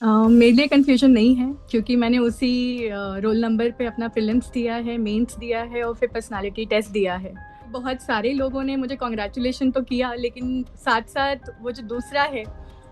मेरे लिए कन्फ्यूजन नहीं है क्योंकि मैंने उसी रोल नंबर पे अपना प्रीलिम्स दिया है, मेंस दिया है और फिर पर्सनालिटी टेस्ट दिया है। बहुत सारे लोगों ने मुझे कॉन्ग्रेचुलेशन तो किया, लेकिन साथ-साथ वो जो दूसरा है,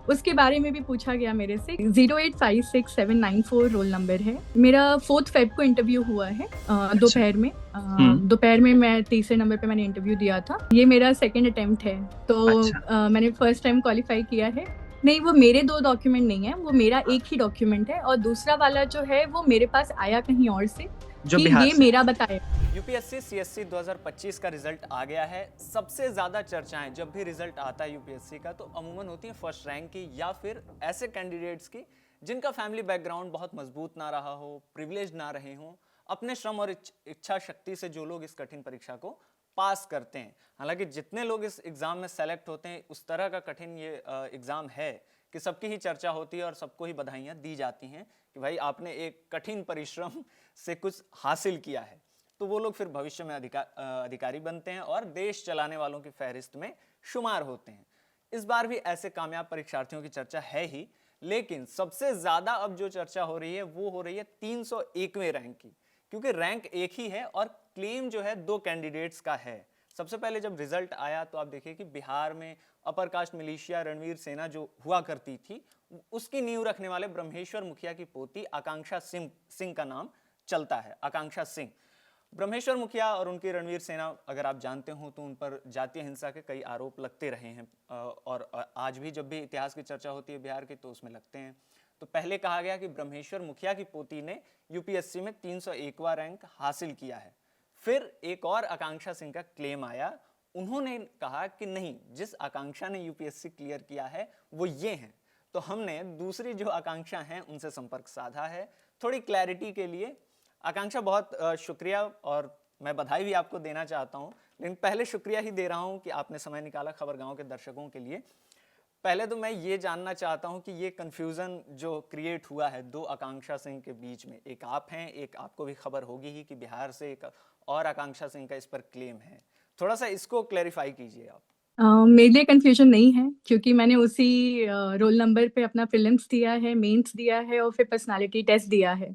उसके बारे में भी पूछा गया मेरे से। 0856794 रोल नंबर है। मेरा 4th फ़ेब को इंटरव्यू हुआ है अच्छा। दोपहर में। हुँ। दोपहर में मैं तीसरे नंबर पे मैंने इंटरव्यू दिया था। ये मेरा सेकंड अटेम्प्ट है, तो अच्छा। मैंने फर्स्ट टाइम क्वालीफाई किया है। नहीं, वो मेरे 2 डॉक्यूमेंट नहीं है, वो मेरा हाँ, एक ही डॉक्यूमेंट है और दूसरा वाला जो है वो मेरे पास आया कहीं और से जो कि बिहार ये से। मेरा बताया। यूपीएससी सीएससी 2025 का रिजल्ट आ गया है। सबसे ज्यादा चर्चाएं जब भी रिजल्ट आता है यूपीएससी का तो अमूमन होती हैं फर्स्ट रैंक की या फिर ऐसे कैंडिडेट्स की जिनका फैमिली बैकग्राउंड बहुत मजबूत ना रहा हो, प्रिविलेज ना रहे हों। अपने श्रम और इच्छा शक्ति से जो लोग इस कठिन परीक्षा को पास करते हैं। हालांकि जितने लोग इस एग्जाम में सेलेक्ट होते हैं, उस तरह का कठिन ये एग्जाम है कि सबकी ही चर्चा होती है और सबको ही बधाइयां दी जाती हैं कि भाई आपने एक कठिन परिश्रम से कुछ हासिल किया है। तो वो लोग फिर भविष्य में अधिकारी बनते हैं और देश चलाने वालों की फहरिस्त में शुमार होते हैं। इस बार भी ऐसे कामयाब परीक्षार्थियों की चर्चा है ही, लेकिन सबसे ज्यादा अब जो चर्चा हो रही है वो हो रही है 301वें रैंक की, क्योंकि रैंक एक ही है और क्लेम जो है दो कैंडिडेट्स का है। सबसे पहले जब रिजल्ट आया तो आप देखिए कि बिहार में अपर कास्ट मिलिशिया रणवीर सेना जो हुआ करती थी, उसकी नींव रखने वाले ब्रह्मेश्वर मुखिया की पोती आकांक्षा सिंह का नाम चलता है। आकांक्षा सिंह, ब्रह्मेश्वर मुखिया और उनकी रणवीर सेना, अगर आप जानते हो तो उन पर जातीय हिंसा के कई आरोप लगते रहे हैं और आज भी जब भी इतिहास की चर्चा होती है बिहार की तो उसमें लगते हैं। तो पहले कहा गया कि ब्रह्मेश्वर मुखिया की पोती ने यूपीएससी में 301वां रैंक हासिल किया है। फिर एक और आकांक्षा सिंह का क्लेम आया। उन्होंने कहा कि नहीं, जिस आकांक्षा ने यूपीएससी क्लियर किया है वो ये हैं। तो हमने दूसरी जो आकांक्षा हैं उनसे संपर्क साधा है थोड़ी क्लैरिटी के लिए। आकांक्षा, बहुत शुक्रिया और मैं बधाई भी आपको देना चाहता हूं, लेकिन पहले शुक्रिया ही दे रहा हूं कि आपने समय निकाला खबर गांव के दर्शकों के लिए। पहले तो मैं ये जानना चाहता हूं कि ये कंफ्यूजन जो क्रिएट हुआ है दो आकांक्षा सिंह के बीच में, एक आप हैं, एक आपको भी खबर होगी ही कि बिहार से एक और आकांक्षा सिंह का इस पर क्लेम है। थोड़ा सा इसको क्लैरिफाई कीजिए आप। मेरे लिए कन्फ्यूजन नहीं है क्योंकि मैंने उसी रोल नंबर पे अपना प्रीलिम्स दिया है, मेंस दिया है और फिर पर्सनालिटी टेस्ट दिया है।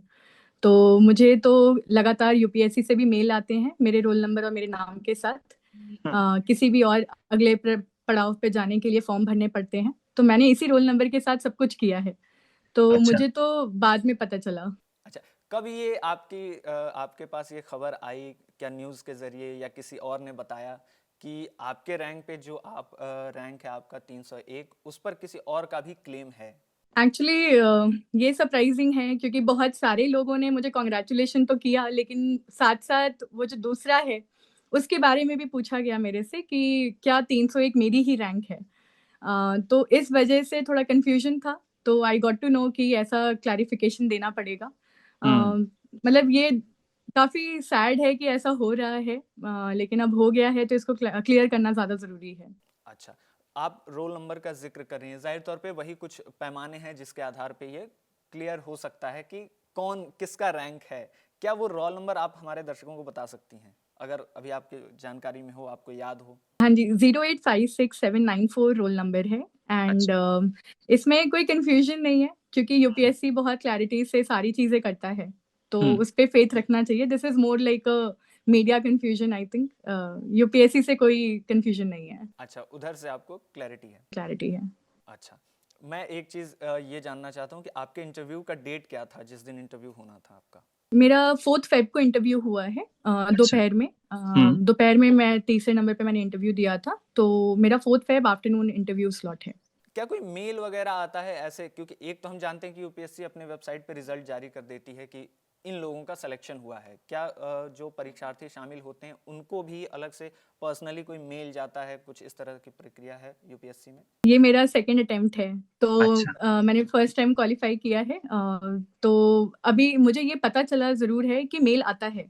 तो मुझे तो लगातार यूपीएससी से भी मेल आते हैं मेरे रोल नंबर और मेरे नाम के साथ। हुँ। किसी भी और अगले पड़ाव पे जाने के लिए फॉर्म भरने पड़ते हैं, तो मैंने इसी रोल नंबर के साथ सब कुछ किया है, तो अच्छा। मुझे तो बाद में पता चला। अच्छा, कब ये आपके पास ये खबर आई? क्या न्यूज़ के ज़रिए या किसी और ने बताया कि आपके रैंक पे जो आप रैंक है आपका 301, उस पर किसी और का भी क्लेम है? एक्चुअली ये सरप्राइजिंग है क्योंकि बहुत सारे लोगों ने मुझे कॉन्ग्रेचुलेशन तो किया, लेकिन साथ-साथ वो जो दूसरा है, उसके बारे में भी पूछा गया मेरे से कि क्या 301 मेरी ही रैंक है। तो इस वजह से थोड़ा कन्फ्यूजन था, तो आई गॉट टू नो कि ऐसा क्लैरिफिकेशन देना पड़ेगा। हुँ। मतलब ये काफ़ी सैड है कि ऐसा हो रहा है, लेकिन अब हो गया है तो इसको क्लियर करना ज़्यादा ज़रूरी है। अच्छा, आप रोल नंबर का ज़िक्र कर रही हैं, ज़ाहिर तौर पे वही कुछ पैमाने हैं जिसके आधार पे ये क्लियर हो सकता है कि कौन किसका रैंक है। क्या वो रोल नंबर आप हमारे दर्शकों को बता सकती हैं? अगर अभी आपकी जानकारी में हो, आपको याद हो? हाँ जी, 0856794 रोल नंबर है एंड अच्छा। इसमें कोई कन्फ्यूजन नहीं है क्योंकि यूपीएससी बहुत क्लैरिटी से सारी चीज़ें करता है, तो हुँ। उस पे फेथ रखना चाहिए। This is more like a media confusion I think. UPSC से कोई कन्फ्यूजन नहीं है, अच्छा, उधर से आपको क्लैरिटी है। क्लैरिटी है। अच्छा, मैं एक चीज़ ये जानना चाहता हूँ कि आपके इंटरव्यू का डेट क्या था जिस दिन इंटरव्यू होना था आपका? मेरा 4th फ़ेब को इंटरव्यू हुआ है अच्छा। दोपहर में। हुँ। दोपहर में मैं तीसरे नंबर पे मैंने इंटरव्यू दिया था, तो मेरा 4th Feb afternoon interview slot है। क्या कोई मेल वगैरह आता है ऐसे? क्योंकि एक तो हम जानते हैं कि यूपीएससी अपने वेबसाइट पे रिजल्ट जारी कर देती है कि इन लोगों का सिलेक्शन हुआ है। क्या जो परीक्षार्थी शामिल होते हैं उनको भी अलग से पर्सनली कोई मेल जाता है? कुछ इस तरह की प्रक्रिया है यूपीएससी में? ये मेरा सेकंड अटेम्प्ट है, तो अच्छा। मैंने फर्स्ट टाइम क्वालीफाई किया है। तो अभी मुझे ये पता चला ज़रूर है कि मेल आता है,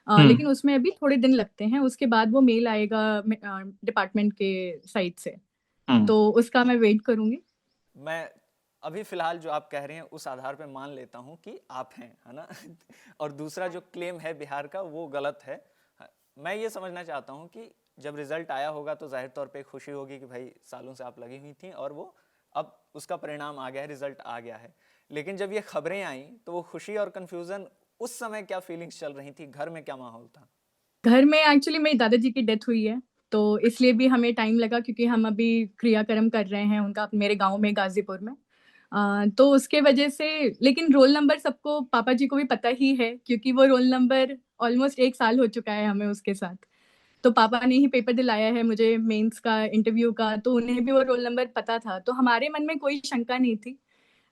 हुँ। लेकिन उसमें अभी थोड़े दिन लगते हैं, उसके बाद वो मेल आएगा डिपार्टमेंट के साइड से, हुँ। तो उसका मैं वेट करूँगी। मैं अभी फिलहाल जो आप कह रहे हैं उस आधार पे मान लेता हूँ कि आप हैं, है ना? और दूसरा जो क्लेम है बिहार का वो गलत है। मैं ये समझना चाहता हूँ कि जब रिजल्ट आया होगा तो जाहिर तौर पे खुशी होगी कि भाई सालों से आप लगी हुई थी और वो अब उसका परिणाम आ गया है, रिजल्ट आ गया है। लेकिन जब ये खबरें आई तो वो खुशी और कंफ्यूजन, उस समय क्या फीलिंग्स चल रही थी, घर में क्या माहौल था? घर में एक्चुअली मेरी दादाजी की डेथ हुई है, तो इसलिए भी हमें टाइम लगा, क्योंकि हम अभी क्रियाक्रम कर रहे हैं उनका मेरे गांव में, गाजीपुर में। तो उसके वजह से, लेकिन रोल नंबर सबको, पापा जी को भी पता ही है, क्योंकि वो रोल नंबर ऑलमोस्ट 1 साल हो चुका है हमें उसके साथ। तो पापा ने ही पेपर दिलाया है मुझे मेंस का, इंटरव्यू का, तो उन्हें भी वो रोल नंबर पता था, तो हमारे मन में कोई शंका नहीं थी।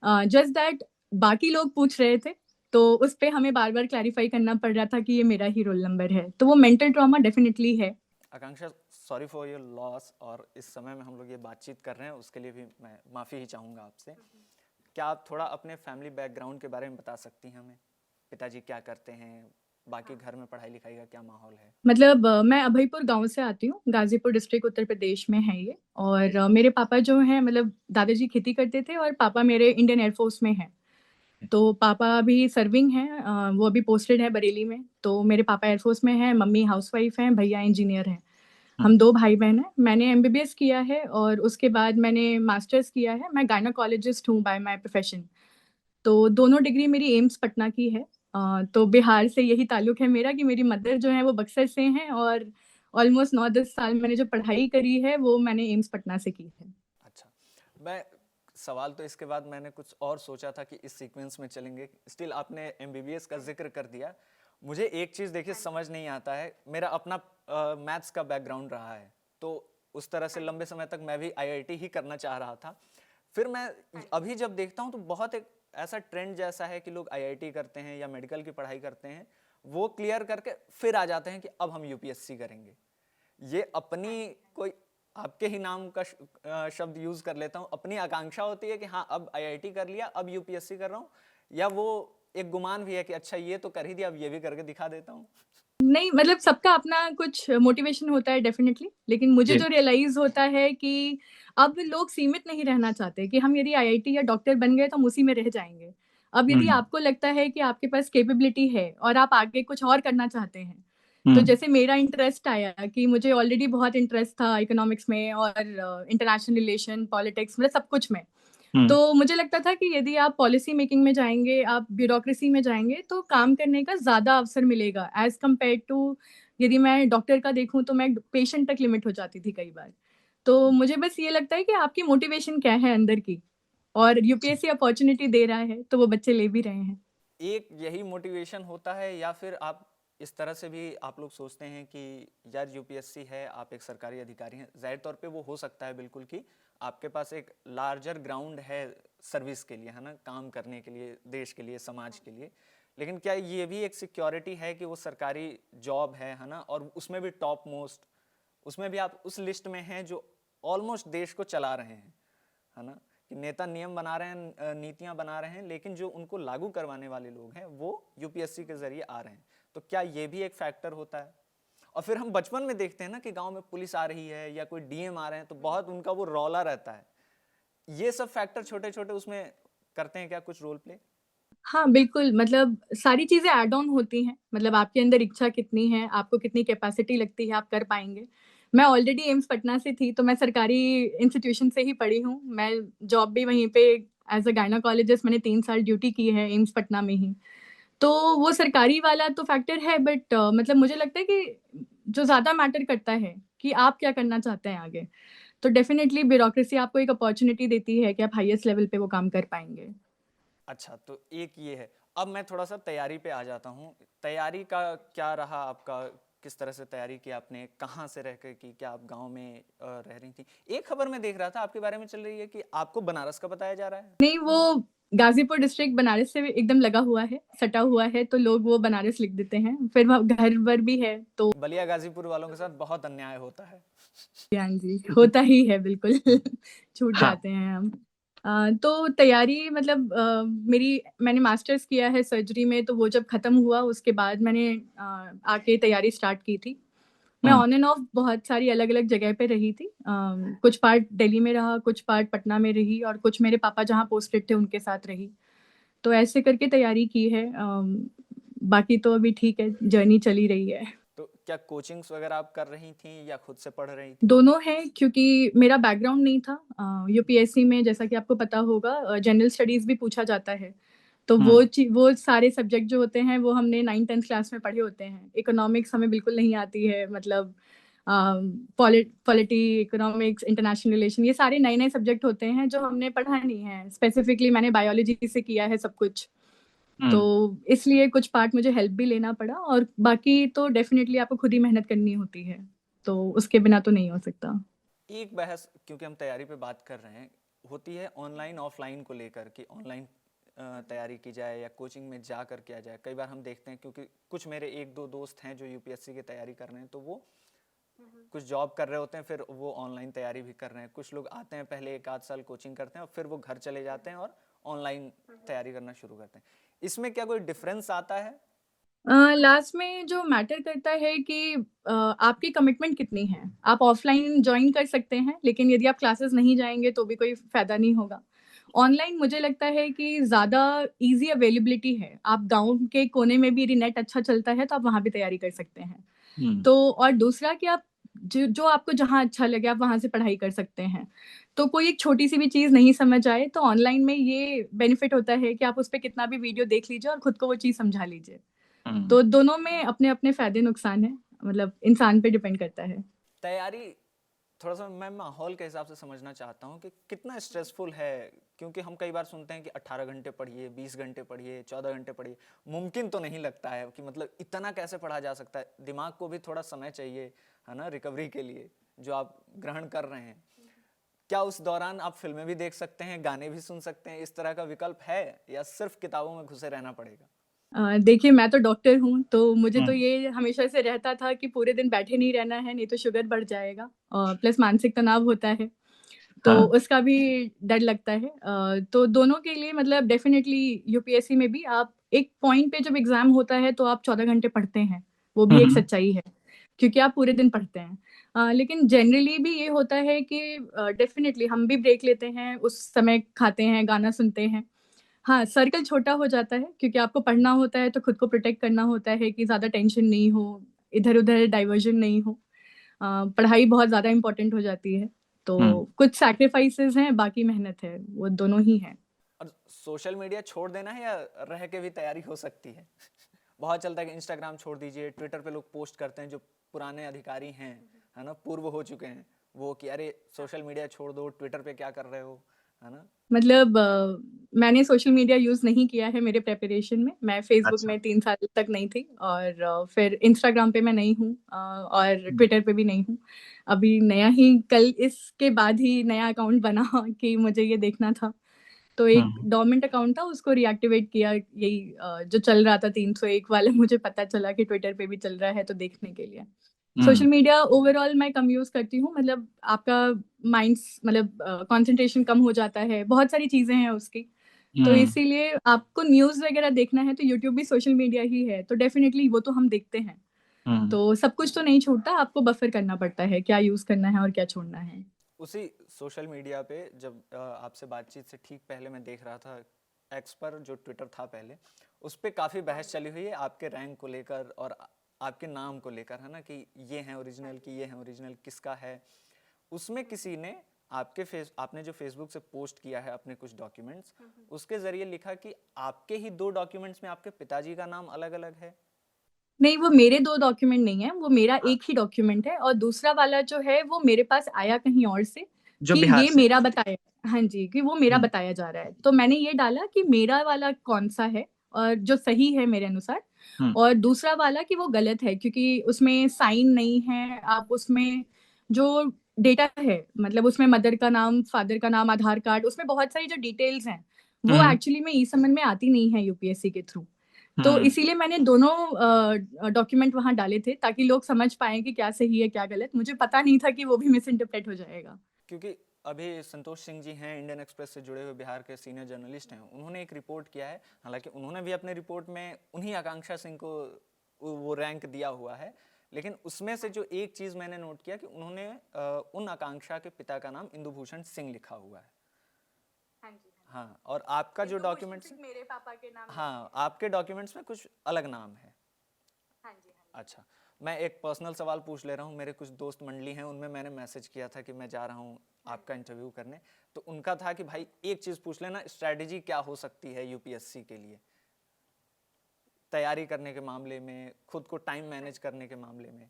जस्ट दैट बाकी लोग पूछ रहे थे, तो उस पे हमें बार बार क्लैरिफाई करना पड़ रहा था कि ये मेरा ही रोल नंबर है, तो वो मेंटल ट्रॉमा डेफिनेटली है। आकांक्षा, सॉरी फॉर योर लॉस, और इस समय में हम लोग ये बातचीत कर रहे हैं उसके लिए भी मैं माफ़ी ही चाहूँगा आपसे। क्या आप थोड़ा अपने फैमिली बैकग्राउंड के बारे में बता सकती हैं हमें? पिताजी क्या करते हैं, बाकी घर में पढ़ाई लिखाई का क्या माहौल है? मतलब मैं अभयपुर गांव से आती हूँ, गाजीपुर डिस्ट्रिक्ट उत्तर प्रदेश में है ये। और मेरे पापा जो हैं, मतलब दादाजी खेती करते थे और पापा मेरे इंडियन एयरफोर्स में हैं। तो पापा अभी सर्विंग हैं, वो अभी पोस्टेड है बरेली में। तो मेरे पापा एयरफोर्स में हैं, मम्मी हाउसवाइफ हैं, भैया इंजीनियर हैं। हम 2 भाई बहन हैं। मैंने एमबीबीएस किया है और उसके बाद मैंने मास्टर्स किया है। मैं गायनोकोलॉजिस्ट हूँ बाय माय प्रोफेशन। तो दोनों डिग्री मेरी एम्स पटना की है। तो बिहार से यही ताल्लुक है मेरा, कि मेरी मदर जो है वो बक्सर से हैं, और ऑलमोस्ट 9-10 साल मैंने जो पढ़ाई करी है वो मैंने एम्स पटना से की है। अच्छा, मैं सवाल तो इसके बाद मैंने कुछ और सोचा था कि इस सीक्वेंस में चलेंगे, स्टिल आपने एमबीबीएस का जिक्र कर दिया। मुझे एक चीज़ देखिए समझ नहीं आता है, मेरा अपना मैथ्स का बैकग्राउंड रहा है, तो उस तरह से लंबे समय तक मैं भी आईआईटी ही करना चाह रहा था। फिर मैं अभी जब देखता हूँ तो बहुत एक ऐसा ट्रेंड जैसा है कि लोग आईआईटी करते हैं या मेडिकल की पढ़ाई करते हैं, वो क्लियर करके फिर आ जाते हैं कि अब हम यूपीएससी करेंगे। ये अपनी कोई आपके ही नाम का शब्द यूज कर लेता हूँ, अपनी आकांक्षा होती है कि हाँ अब आईआईटी कर लिया, अब यूपीएससी कर रहा हूँ, या वो एक गुमान भी है कि अच्छा ये तो कर ही दिया, अब ये भी करके दिखा देता हूँ? नहीं, मतलब सबका अपना कुछ मोटिवेशन होता है डेफिनेटली, लेकिन मुझे जो रियलाइज होता है कि अब लोग सीमित नहीं रहना चाहते, कि हम यदि आईआईटी या डॉक्टर बन गए तो हम उसी में रह जाएंगे। अब यदि आपको लगता है कि आपके पास कैपेबिलिटी है और आप आगे कुछ और करना चाहते हैं, तो जैसे मेरा इंटरेस्ट आया, कि मुझे ऑलरेडी बहुत इंटरेस्ट था इकोनॉमिक्स में और इंटरनेशनल रिलेशन, पॉलिटिक्स, मतलब सब कुछ में। तो मुझे लगता था कि यदि आप पॉलिसी मेकिंग में जाएंगे, आप ब्यूरोक्रेसी में जाएंगे, तो काम करने का ज्यादा अवसर मिलेगा एज कम्पेयर टू, यदि मैं डॉक्टर का देखूं तो मैं पेशेंट तक लिमिट हो जाती थी कई बार। तो मुझे बस ये लगता है कि आपकी मोटिवेशन क्या है अंदर की, और यूपीएससी अपॉर्चुनिटी दे रहा है तो वो बच्चे ले भी रहे हैं। एक यही मोटिवेशन होता है, या फिर आप इस तरह से भी आप लोग सोचते हैं कि यार यूपीएससी है, आप एक सरकारी अधिकारी हैं, जाहिर तौर पे वो हो सकता है बिल्कुल कि आपके पास एक लार्जर ग्राउंड है सर्विस के लिए, है ना, काम करने के लिए, देश के लिए, समाज के लिए, लेकिन क्या ये भी एक सिक्योरिटी है कि वो सरकारी जॉब है ना, और उसमें भी टॉप मोस्ट, उसमें भी आप उस लिस्ट में हैं जो ऑलमोस्ट देश को चला रहे हैं, है ना, कि नेता नियम बना रहे हैं, नीतियां बना रहे हैं, लेकिन जो उनको लागू करवाने वाले लोग हैं वो यूपीएससी के जरिए आ रहे हैं, तो क्या ये भी एक फैक्टर होता है? और फिर हम बचपन में देखते हैं ना कि गांव में पुलिस आ रही है या कोई डीएम आ रहे हैं, तो बहुत उनका वो रौला रहता है, ये सब फैक्टर छोटे छोटे उसमें करते हैं क्या कुछ रोल प्ले? हाँ बिल्कुल, मतलब सारी चीजें ऐड ऑन होती हैं। मतलब आपके अंदर इच्छा कितनी है, आपको कितनी कैपेसिटी लगती है, आप कर पाएंगे। मैं ऑलरेडी एम्स पटना से थी, तो मैं सरकारी इंस्टीट्यूशन से ही पढ़ी हूँ। मैं जॉब भी वहीं पे एज अ गायनोकोलॉजिस्ट मैंने 3 साल ड्यूटी की है एम्स पटना में ही। तो वो सरकारी वाला तो फैक्टर है, बट मतलब मुझे लगता है कि जो ज्यादा मैटर करता है कि आप क्या करना चाहते हैं आगे। तो डेफिनेटली ब्यूरोक्रेसी आपको एक अपॉर्चुनिटी देती है कि आप हाईएस्ट लेवल पे वो काम कर पाएंगे। अच्छा, तो एक ये है। अब मैं थोड़ा सा तैयारी पे आ जाता हूँ। तैयारी का क्या रहा आपका? किस तरह से तैयारी की आपने? कहाँ से रह कर की? क्या आप गांव में रह रही थी? एक खबर मैं देख रहा था आपके बारे में चल रही है कि आपको बनारस का बताया जा रहा है। नहीं, वो गाजीपुर डिस्ट्रिक्ट बनारस से एकदम लगा हुआ है, सटा हुआ है, तो लोग वो बनारस लिख देते हैं, फिर वहाँ घर वर भी है तो। बलिया गाजीपुर वालों के साथ बहुत अन्याय होता है। हाँ जी, होता ही है बिल्कुल। छूट हाँ। जाते हैं हम। तो तैयारी मतलब मैंने मास्टर्स किया है सर्जरी में, तो वो जब खत्म हुआ उसके बाद मैंने आके तैयारी स्टार्ट की थी। मैं ऑन एंड ऑफ बहुत सारी अलग अलग जगह पे रही थी। कुछ पार्ट दिल्ली में रहा, कुछ पार्ट पटना में रही, और कुछ मेरे पापा जहाँ पोस्टेड थे उनके साथ रही। तो ऐसे करके तैयारी की है। बाकी तो अभी ठीक है, जर्नी चली रही है। तो क्या कोचिंग्स वगैरह आप कर रही थी या खुद से पढ़ रही थी? दोनों हैं, क्योंकि मेरा बैकग्राउंड नहीं था। यूपीएससी में जैसा कि आपको पता होगा जनरल स्टडीज भी पूछा जाता है। तो वो सारे सब्जेक्ट जो होते हैं वो हमने 9th 10th क्लास में पढ़े होते हैं। इकोनॉमिक्स हमें बिल्कुल नहीं आती है, मतलब पॉलिटी, इकोनॉमिक्स, इंटरनेशनल रिलेशन, ये सारे नए नए सब्जेक्ट होते हैं जो हमने पढ़ा नहीं है। स्पेसिफिकली मैंने बायोलॉजी से किया है सब कुछ, तो इसलिए कुछ पार्ट मुझे हेल्प भी लेना पड़ा, और बाकी तो डेफिनेटली आपको खुद ही मेहनत करनी होती है, तो उसके बिना तो नहीं हो सकता। एक बहस, क्योंकि हम तैयारी पे बात कर रहे हैं, होती है ऑनलाइन ऑफलाइन को लेकर कि ऑनलाइन तैयारी की जाए या कोचिंग में जा कर किया जाए। कई बार हम देखते हैं, क्योंकि कुछ मेरे एक दो दोस्त हैं जो यूपीएससी की तैयारी कर रहे हैं, तो वो कुछ जॉब कर रहे होते हैं, फिर वो ऑनलाइन तैयारी भी कर रहे हैं। कुछ लोग आते हैं, पहले 1 आध साल कोचिंग करते हैं और फिर वो घर चले जाते हैं और ऑनलाइन तैयारी करना शुरू करते हैं। इसमें क्या कोई डिफरेंस आता है? लास्ट में जो मैटर करता है कि आपकी कमिटमेंट कितनी है। आप ऑफलाइन ज्वाइन कर सकते हैं, लेकिन यदि आप क्लासेस नहीं जाएंगे तो भी कोई फायदा नहीं होगा। ऑनलाइन मुझे लगता है कि ज़्यादा इजी अवेलेबिलिटी है। आप गांव के कोने में भी यदि नेट अच्छा चलता है तो आप वहाँ भी तैयारी कर सकते हैं। तो और दूसरा कि आप जो जो आपको जहाँ अच्छा लगे आप वहाँ से पढ़ाई कर सकते हैं। तो कोई एक छोटी सी भी चीज़ नहीं समझ आए तो ऑनलाइन में ये बेनिफिट होता है कि आप उस पर कितना भी वीडियो देख लीजिए और खुद को वो चीज़ समझा लीजिए। तो दोनों में अपने अपने फायदे नुकसान है, मतलब इंसान पे डिपेंड करता है। तैयारी थोड़ा सा मैं माहौल के हिसाब से समझना चाहता हूँ कि कितना स्ट्रेसफुल है, क्योंकि हम कई बार सुनते हैं कि 18 घंटे पढ़िए, 20 घंटे पढ़िए, 14 घंटे पढ़िए। मुमकिन तो नहीं लगता है कि मतलब इतना कैसे पढ़ा जा सकता है। दिमाग को भी थोड़ा समय चाहिए, है ना, रिकवरी के लिए जो आप ग्रहण कर रहे हैं। क्या उस दौरान आप फिल्में भी देख सकते हैं, गाने भी सुन सकते हैं, इस तरह का विकल्प है, या सिर्फ किताबों में घुसे रहना पड़ेगा? देखिए, मैं तो डॉक्टर हूँ, तो मुझे तो ये हमेशा से रहता था कि पूरे दिन बैठे नहीं रहना है, नहीं तो शुगर बढ़ जाएगा, और प्लस मानसिक तनाव होता है, तो उसका भी डर लगता है। तो दोनों के लिए मतलब डेफिनेटली यूपीएससी में भी आप एक पॉइंट पे जब एग्जाम होता है तो आप 14 घंटे पढ़ते हैं, वो भी एक सच्चाई है, क्योंकि आप पूरे दिन पढ़ते हैं। लेकिन जनरली भी ये होता है कि डेफिनेटली हम भी ब्रेक लेते हैं, उस समय खाते हैं, गाना सुनते हैं। हाँ, सर्कल छोटा हो जाता है क्योंकि आपको पढ़ना होता है तो खुद को प्रोटेक्ट करना होता है कि ज़्यादा टेंशन नहीं हो, इधर-उधर डाइवर्जन नहीं हो। पढ़ाई बहुत ज़्यादा इम्पोर्टेंट हो जाती है, तो कुछ सैक्रिफाइसेस हैं, बाकी मेहनत है, वो दोनों ही हैं। और सोशल मीडिया छोड़ देना है या रह के भी तैयारी हो सकती है? बहुत चलता है कि इंस्टाग्राम छोड़ दीजिए, ट्विटर पे लोग पोस्ट करते हैं जो पुराने अधिकारी हैं, है ना, पूर्व हो चुके हैं, वो कि अरे सोशल मीडिया छोड़ दो, ट्विटर पे क्या कर रहे हो, है ना? मतलब मैंने सोशल मीडिया यूज़ नहीं किया है मेरे प्रिपरेशन में। मैं फेसबुक अच्छा। में 3 साल तक नहीं थी, और फिर इंस्टाग्राम पे मैं नहीं हूँ, और ट्विटर पे भी नहीं हूँ। अभी नया ही कल इसके बाद ही नया अकाउंट बना कि मुझे ये देखना था। तो एक डोरमेंट अकाउंट था, उसको रीएक्टिवेट किया, यही जो चल रहा था 301 वाला, मुझे पता चला कि ट्विटर पे भी चल रहा है तो देखने के लिए। सोशल मीडिया ओवरऑल मैं कम यूज़ करती हूँ, मतलब आपका माइंड्स मतलब कंसंट्रेशन कम हो जाता है, बहुत सारी चीज़ें हैं उसकी। तो इसीलिए आपको न्यूज़ वगैरह देखना है तो यूट्यूब भी सोशल मीडिया ही है, तो डेफिनिटली वो तो हम देखते हैं। तो सब कुछ तो नहीं छूटता, आपको बफर करना पड़ता है, क्या यूज़ करना है और क्या छोड़ना है। उसी सोशल मीडिया पे जब आपसे बातचीत से ठीक पहले मैं देख रहा था, एक्स पर जो ट्विटर था पहले, उस पे काफ़ी बहस चली हुई है आपके रैंक को लेकर और आपके नाम को लेकर, है ना, कि ये हैं ओरिजिनल, कि ये हैं ओरिजिनल, किसका है। उसमें किसी ने आपने जो फेसबुक से पोस्ट किया है अपने कुछ डॉक्यूमेंट्स, उसके जरिए लिखा कि आपके ही 2 डॉक्यूमेंट्स में आपके पिताजी का नाम अलग अलग है। नहीं, वो मेरे 2 डॉक्यूमेंट नहीं है, वो मेरा एक ही डॉक्यूमेंट है, और दूसरा वाला जो है वो मेरे पास आया कहीं और से जो कि बिहार ये से। मेरा बताया। हाँ जी, कि वो मेरा बताया जा रहा है। तो मैंने ये डाला कि मेरा वाला कौन-सा है और जो सही है मेरे अनुसार, और दूसरा वाला कि वो गलत है क्योंकि उसमें साइन नहीं है। आप उसमें जो डेटा है, मतलब उसमें मदर का नाम, फादर का नाम, आधार कार्ड, उसमें बहुत सारी जो डिटेल्स हैं, वो एक्चुअली में ई-समन में आती नहीं है यूपीएससी के थ्रू। तो इसीलिए मैंने दोनों डॉक्यूमेंट वहाँ डाले थे ताकि लोग समझ पाएँ कि क्या सही है, क्या गलत। मुझे पता नहीं था कि वो भी मिस इंटरप्रेट हो जाएगा। क्योंकि अभी संतोष सिंह जी हैं, इंडियन एक्सप्रेस से जुड़े हुए बिहार के सीनियर जर्नलिस्ट हैं, उन्होंने एक रिपोर्ट किया है। हालांकि उन्होंने भी अपने रिपोर्ट में उन्हीं आकांक्षा सिंह को वो रैंक दिया हुआ है, लेकिन उसमें से जो एक चीज़ मैंने नोट किया कि उन्होंने उन आकांक्षा के पिता का नाम इंदुभूषण सिंह लिखा हुआ है। हाँ जी, हाँ, और आपका जो डॉक्यूमेंट्स, मेरे पापा के नाम। हाँ, आपके डॉक्यूमेंट्स में कुछ अलग नाम है। हाँ जी, हाँ जी। अच्छा, मैं एक पर्सनल सवाल पूछ ले रहा हूँ, मेरे कुछ दोस्त मंडली हैं, उनमें मैंने मैसेज किया था कि मैं जा रहा हूँ आपका इंटरव्यू करने, तो उनका था कि भाई एक चीज़ पूछ लेना, स्ट्रैटेजी क्या हो सकती है यूपीएससी के लिए तैयारी करने के मामले में, खुद को टाइम मैनेज करने के मामले में?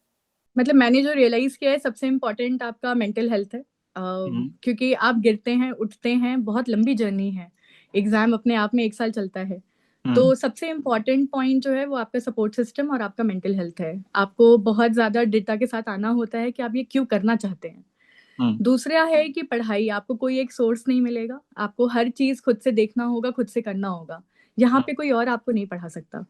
मतलब मैंने जो रियलाइज किया है, सबसे इम्पोर्टेंट आपका मेंटल हेल्थ है। क्योंकि आप गिरते हैं, उठते हैं, बहुत लंबी जर्नी है। एग्जाम अपने आप में 1 साल चलता है। तो सबसे इम्पोर्टेंट पॉइंट जो है वो आपका सपोर्ट सिस्टम और आपका मेंटल हेल्थ है। आपको बहुत ज्यादा दृढ़ता के साथ आना होता है कि आप ये क्यों करना चाहते हैं। दूसरा है कि पढ़ाई, आपको कोई एक सोर्स नहीं मिलेगा, आपको हर चीज खुद से देखना होगा, खुद से करना होगा। यहाँ पे कोई और आपको नहीं पढ़ा सकता।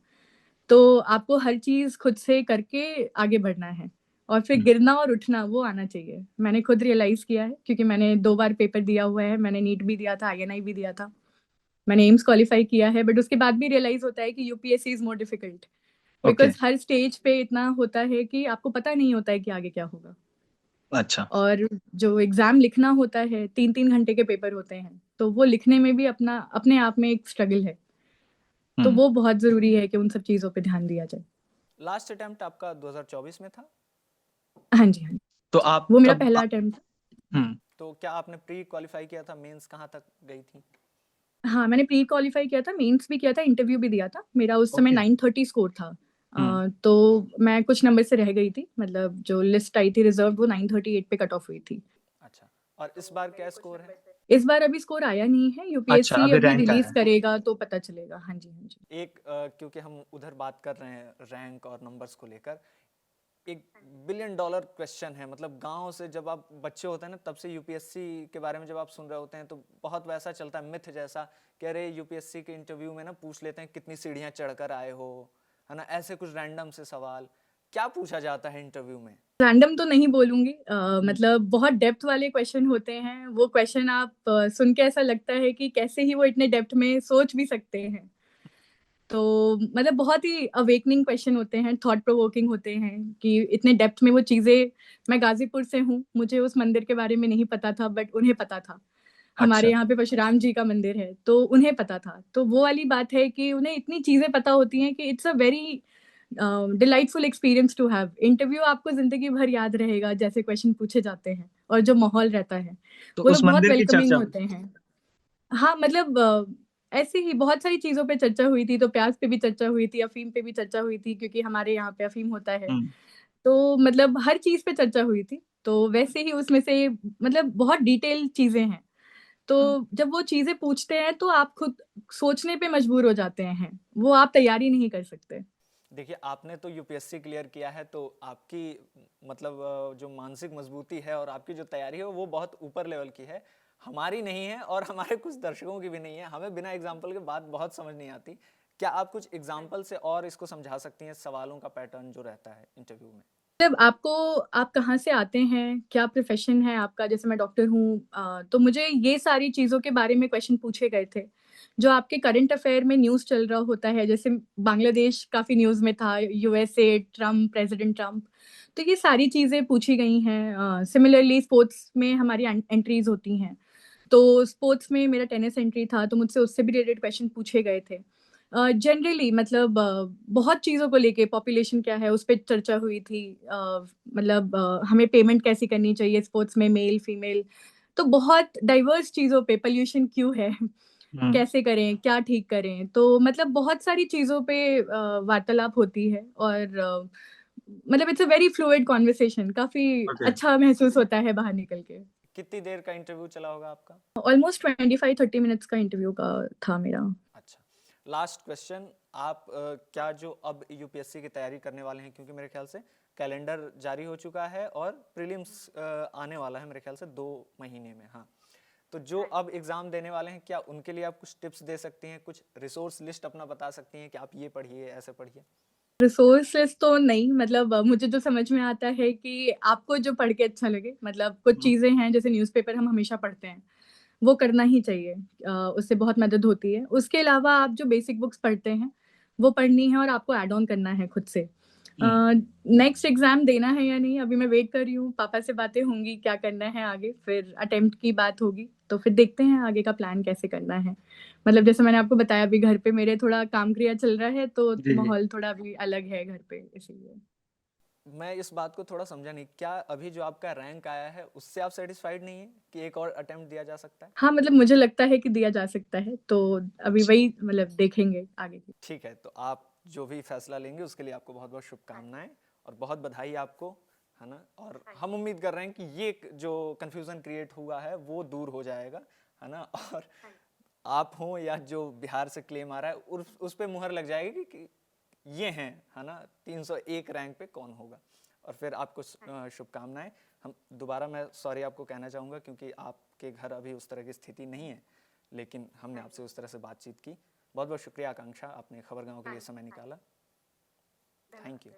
तो आपको हर चीज खुद से करके आगे बढ़ना है, और फिर गिरना और उठना वो आना चाहिए। मैंने खुद रियलाइज किया है, क्योंकि मैंने 2 बार पेपर दिया हुआ है। मैंने नीट भी दिया था, आईएनआई भी दिया था, मैंने एम्स क्वालिफाई किया है। बट उसके बाद भी रियलाइज होता है कि UPSC is more difficult, okay. Because her stage पे इतना होता है कि आपको पता नहीं होता है कि आगे क्या होगा। अच्छा। और जो एग्जाम लिखना होता है, 3-3 घंटे के पेपर होते हैं, तो वो लिखने में भी अपना अपने आप में एक स्ट्रगल है। तो वो बहुत जरूरी है कि उन सब चीजों पे ध्यान दिया जाए। लास्ट अटेम्प्ट आपका 2024 में था? हाँ जी, हाँ जी। तो आप वो मेरा कब पहला अटेम्प्ट था। तो क्या आपने प्री क्वालिफाई किया था? मेंस कहाँ तक गई थी? हाँ, मैंने प्री क्वालिफाई किया था, मेंस भी किया था, इंटरव्यू भी दिया था। मेरा उस समय ओके। 930 स्कोर था। तो मैं कुछ नंबर से रह गई थी, मतलब जो लिस्ट आई थी रिजर्व, वो 938 पे कट ऑफ हुई थी। अच्छा, और इस बार क्या स्कोर है? इस बार अभी स्कोर आया नहीं है, अच्छा, यूपीएससी अभी अभी रैंक रिलीज आया है। करेगा तो पता चलेगा। हाँ जी, हाँ जी। एक क्योंकि हम उधर बात कर रहे हैं रैंक और नंबर्स को लेकर, एक बिलियन डॉलर क्वेश्चन है, मतलब गांव से जब आप बच्चे होते हैं ना, तब से यूपीएससी के बारे में जब आप सुन रहे होते हैं तो बहुत वैसा चलता है मिथ जैसा कि अरे यूपीएससी के इंटरव्यू में ना पूछ लेते हैं कितनी सीढ़ियां चढ़कर आए हो, है ना, ऐसे कुछ रैंडम से सवाल। क्या पूछा जाता है इंटरव्यू में? रैंडम तो नहीं बोलूंगी, मतलब बहुत डेप्थ वाले क्वेश्चन होते हैं। वो क्वेश्चन आप सुन के ऐसा लगता है कि कैसे ही वो इतने डेप्थ में सोच भी सकते हैं। तो मतलब बहुत ही अवेकनिंग क्वेश्चन होते हैं, थॉट प्रोवोकिंग होते हैं कि इतने डेप्थ में वो चीजें। मैं गाजीपुर से हूँ, मुझे उस मंदिर के बारे में नहीं पता था, बट उन्हें पता था। हमारे अच्छा। यहाँ पे परशुराम जी का मंदिर है, तो उन्हें पता था। तो वो वाली बात है कि उन्हें इतनी चीजें पता होती हैं कि it's a very delightful experience to have. Interview आपको जिंदगी भर याद रहेगा, जैसे क्वेश्चन पूछे जाते हैं और जो माहौल रहता है। तो वो उस लोग बहुत मंदिर की वेलकमिंग चर्चा होते हैं। हाँ, मतलब ऐसे ही बहुत सारी चीजों पे चर्चा हुई थी। तो प्याज पे भी चर्चा हुई थी, अफीम पे भी चर्चा हुई थी, क्योंकि हमारे यहाँ पे अफीम होता है। हम्म। तो मतलब हर चीज पे चर्चा हुई थी। तो वैसे ही उसमें से मतलब बहुत डिटेल चीजें हैं। तो जब वो चीजें पूछते हैं तो आप खुद सोचने पे मजबूर हो जाते हैं, वो आप तैयारी नहीं कर सकते। देखिए, आपने तो यूपीएससी क्लियर किया है, तो आपकी मतलब जो मानसिक मजबूती है और आपकी जो तैयारी है वो बहुत ऊपर लेवल की है। हमारी नहीं है और हमारे कुछ दर्शकों की भी नहीं है। हमें बिना एग्जाम्पल के बात बहुत समझ नहीं आती। क्या आप कुछ एग्जाम्पल से और इसको समझा सकती हैं, सवालों का पैटर्न जो रहता है इंटरव्यू में? मतलब आपको, आप कहाँ से आते हैं, क्या प्रोफेशन है आपका। जैसे मैं डॉक्टर हूँ, तो मुझे ये सारी चीज़ों के बारे में क्वेश्चन पूछे गए थे। जो आपके करंट अफेयर में न्यूज़ चल रहा होता है, जैसे बांग्लादेश काफ़ी न्यूज़ में था, यूएसए, ट्रम्प, प्रेसिडेंट ट्रम्प। तो ये सारी चीज़ें पूछी गई हैं। सिमिलरली स्पोर्ट्स में हमारी एंट्रीज होती हैं। तो स्पोर्ट्स में मेरा टेनिस एंट्री था, तो मुझसे उससे भी रिलेटेड क्वेश्चन पूछे गए थे। जनरली मतलब बहुत चीज़ों को लेके, पॉपुलेशन क्या है उस पर चर्चा हुई थी। मतलब हमें पेमेंट कैसी करनी चाहिए स्पोर्ट्स में, मेल फीमेल। तो बहुत डाइवर्स चीज़ों पे, पोल्यूशन क्यों है, कैसे करें, क्या ठीक करें। तो मतलब बहुत सारी चीज़ों पे वार्तालाप होती है। और मतलब it's a very fluid conversation, काफ़ी ओके। अच्छा महसूस होता है बाहर निकल के। कितनी देर का इंटरव्यू चला होगा आपका? ऑलमोस्ट 25-30 मिनट्स का इंटरव्यू का था मेरा। अच्छा, लास्ट क्वेश्चन। आप क्या जो अब यूपीएससी की तैयारी करने वाले हैं, क्योंकि मेरे ख्याल से कैलेंडर जारी हो चुका है और प्रीलिम्स आने वाला है मेरे ख्याल से 2 महीने में, हाँ, तो जो अब एग्जाम देने वाले हैं, क्या उनके लिए आप कुछ टिप्स दे सकती हैं, कुछ रिसोर्स लिस्ट अपना बता सकती हैं कि आप ये पढ़िए, ऐसे पढ़िए? रिसोर्सेस तो नहीं, मतलब मुझे जो समझ में आता है कि आपको जो पढ़ के अच्छा लगे। मतलब कुछ चीज़ें हैं, जैसे न्यूज़पेपर हम हमेशा पढ़ते हैं, वो करना ही चाहिए। उससे बहुत मदद होती है। उसके अलावा आप जो बेसिक बुक्स पढ़ते हैं वो पढ़नी है, और आपको ऐड ऑन करना है खुद से। नेक्स्ट एग्जाम देना है या नहीं, अभी मैं वेट कर रही हूँ। पापा से बातें होंगी क्या करना है आगे, फिर अटेम्प्ट की बात होगी, तो फिर देखते हैं आगे का प्लान कैसे करना है। मतलब जैसे मैंने आपको बताया, अभी घर पे मेरे थोड़ा काम क्रिया चल रहा है, तो जी जी। माहौल थोड़ा अभी अलग है घर पे, इसीलिए। मैं इस बात को थोड़ा समझा नहीं, क्या अभी जो आपका रैंक आया है उससे आप सेटिस्फाइड नहीं है कि एक और अटेम्प्ट दिया जा सकता है? हाँ, मतलब मुझे लगता है कि दिया जा सकता है, तो अभी वही मतलब देखेंगे आगे की। ठीक है, तो आप जो भी फैसला लेंगे उसके लिए आपको बहुत बहुत शुभकामनाएं और बहुत बधाई आपको, है ना। और हम उम्मीद कर रहे हैं कि ये जो कंफ्यूजन क्रिएट हुआ है वो दूर हो जाएगा, है ना। और आप हों या जो बिहार से क्लेम आ रहा है उस पे मुहर लग जाएगी कि ये हैं, है ना, 301 रैंक पे कौन होगा। और फिर आपको शुभकामनाएं। हम दोबारा मैं सॉरी आपको कहना चाहूँगा क्योंकि आपके घर अभी उस तरह की स्थिति नहीं है, लेकिन हमने आपसे उस तरह से बातचीत की। बहुत बहुत शुक्रिया आकांक्षा, आपने खबर गांव के लिए समय निकाला। Thank you.